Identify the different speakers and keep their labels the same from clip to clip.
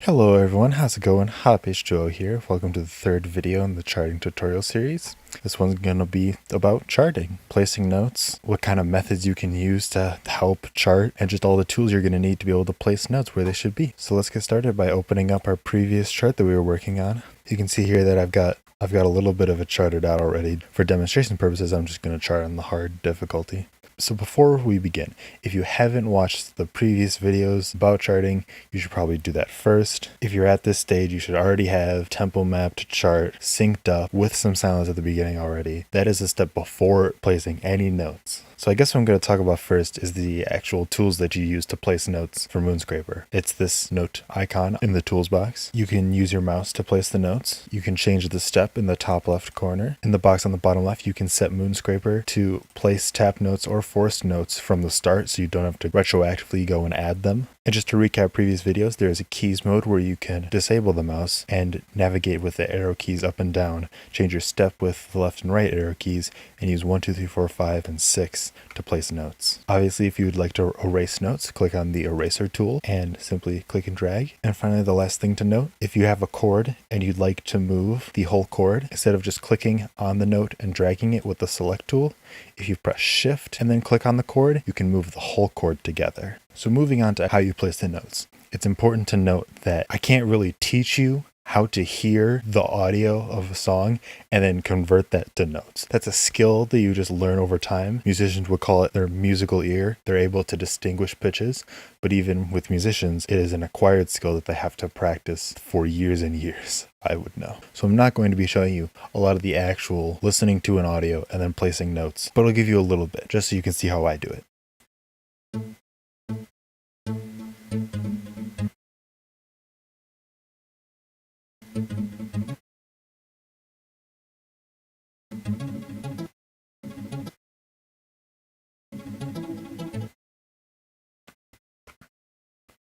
Speaker 1: Hello everyone, how's it going? Hotpage Joe here. Welcome to the third video in the charting tutorial series. This one's going to be about charting, placing notes, what kind of methods you can use to help chart, and just all the tools you're going to need to be able to place notes where they should be. So let's get started by opening up our previous chart that we were working on. You can see here that I've got a little bit of it charted out already. For demonstration purposes, I'm just going to chart on the hard difficulty. So before we begin, if you haven't watched the previous videos about charting, you should probably do that first. If you're at this stage, you should already have tempo mapped chart synced up with some sounds at the beginning already. That is a step before placing any notes. So I guess what I'm going to talk about first is the actual tools that you use to place notes for Moonscraper. It's this note icon in the tools box. You can use your mouse to place the notes. You can change the step in the top left corner. In the box on the bottom left, you can set Moonscraper to place tap notes or forced notes from the start so you don't have to retroactively go and add them. And just to recap previous videos, there is a keys mode where you can disable the mouse and navigate with the arrow keys up and down, change your step with the left and right arrow keys, and use 1, 2, 3, 4, 5, and 6 to place notes. Obviously, if you would like to erase notes, click on the eraser tool and simply click and drag. And finally, the last thing to note, if you have a chord and you'd like to move the whole chord, instead of just clicking on the note and dragging it with the select tool, if you press shift and then click on the chord, you can move the whole chord together. So moving on to how you place the notes, it's important to note that I can't really teach you how to hear the audio of a song and then convert that to notes. That's a skill that you just learn over time. Musicians would call it their musical ear. They're able to distinguish pitches, but even with musicians, it is an acquired skill that they have to practice for years and years, I would know. So I'm not going to be showing you a lot of the actual listening to an audio and then placing notes, but I'll give you a little bit just so you can see how I do it.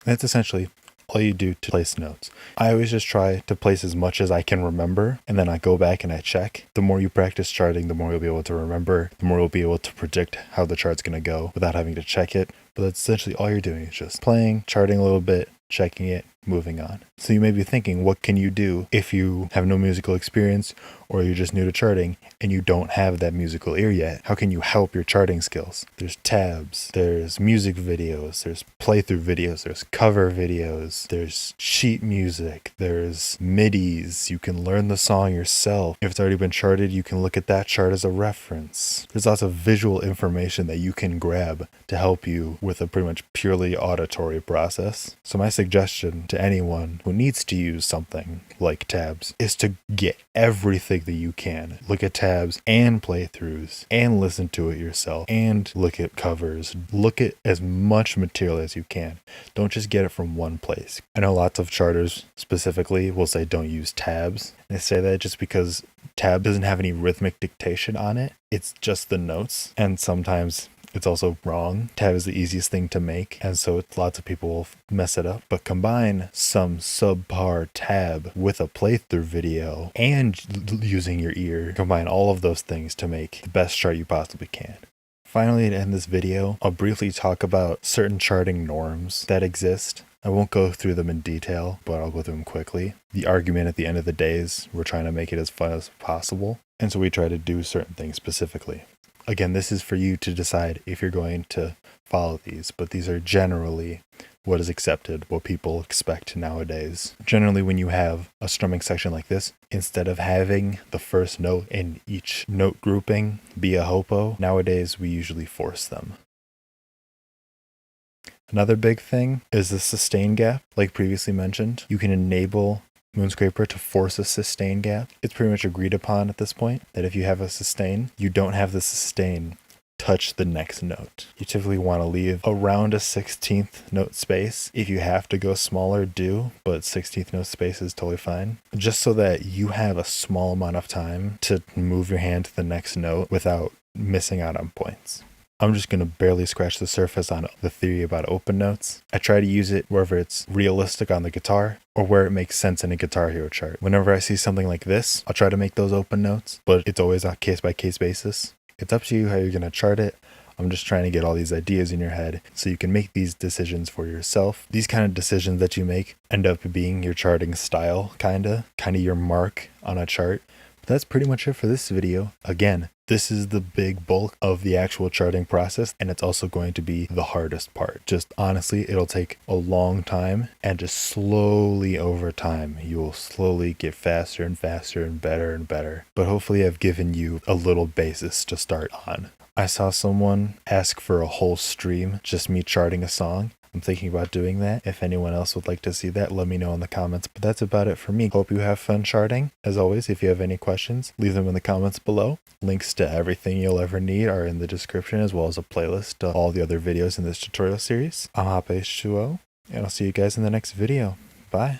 Speaker 1: That's essentially all you do to place notes. I always just try to place as much as I can remember, and then I go back and I check. The more you practice charting, the more you'll be able to remember, the more you'll be able to predict how the chart's going to go without having to check it. But that's essentially all you're doing is just playing, charting a little bit, checking it, moving on. So you may be thinking, what can you do if you have no musical experience or you're just new to charting and you don't have that musical ear yet? How can you help your charting skills? There's tabs, there's music videos, there's playthrough videos, there's cover videos, there's sheet music, there's MIDIs. You can learn the song yourself. If it's already been charted, you can look at that chart as a reference. There's lots of visual information that you can grab to help you with a pretty much purely auditory process. So my suggestion to anyone who needs to use something like tabs is to get everything that you can. Look at tabs and playthroughs and listen to it yourself and look at covers. Look at as much material as you can. Don't just get it from one place. I know lots of charters specifically will say don't use tabs. They say that just because tab doesn't have any rhythmic dictation on it. It's just the notes, and sometimes it's also wrong. Tab is the easiest thing to make, and so lots of people will mess it up. But combine some subpar tab with a playthrough video and using your ear. Combine all of those things to make the best chart you possibly can. Finally, to end this video, I'll briefly talk about certain charting norms that exist. I won't go through them in detail, but I'll go through them quickly. The argument at the end of the day is we're trying to make it as fun as possible, and so we try to do certain things specifically. Again, this is for you to decide if you're going to follow these, but these are generally what is accepted, what people expect nowadays. Generally, when you have a strumming section like this, instead of having the first note in each note grouping be a hopo, nowadays we usually force them. Another big thing is the sustain gap, like previously mentioned. You can enable Moonscraper to force a sustain gap. It's pretty much agreed upon at this point that if you have a sustain, you don't have the sustain touch the next note. You typically want to leave around a 16th note space. If you have to go smaller, do, but 16th note space is totally fine. Just so that you have a small amount of time to move your hand to the next note without missing out on points. I'm just going to barely scratch the surface on the theory about open notes. I try to use it wherever it's realistic on the guitar or where it makes sense in a Guitar Hero chart. Whenever I see something like this, I'll try to make those open notes, but it's always on a case-by-case basis. It's up to you how you're going to chart it. I'm just trying to get all these ideas in your head so you can make these decisions for yourself. These kind of decisions that you make end up being your charting style, kind of your mark on a chart. But that's pretty much it for this video. Again, this is the big bulk of the actual charting process, and it's also going to be the hardest part. Just honestly, it'll take a long time, and just slowly over time, you will slowly get faster and faster and better. But hopefully I've given you a little basis to start on. I saw someone ask for a whole stream, just me charting a song. I'm thinking about doing that. If anyone else would like to see that, let me know in the comments. But that's about it for me. Hope you have fun charting. As always, if you have any questions, leave them in the comments below. Links to everything you'll ever need are in the description, as well as a playlist of all the other videos in this tutorial series. I'm HopH2O, and I'll see you guys in the next video. Bye.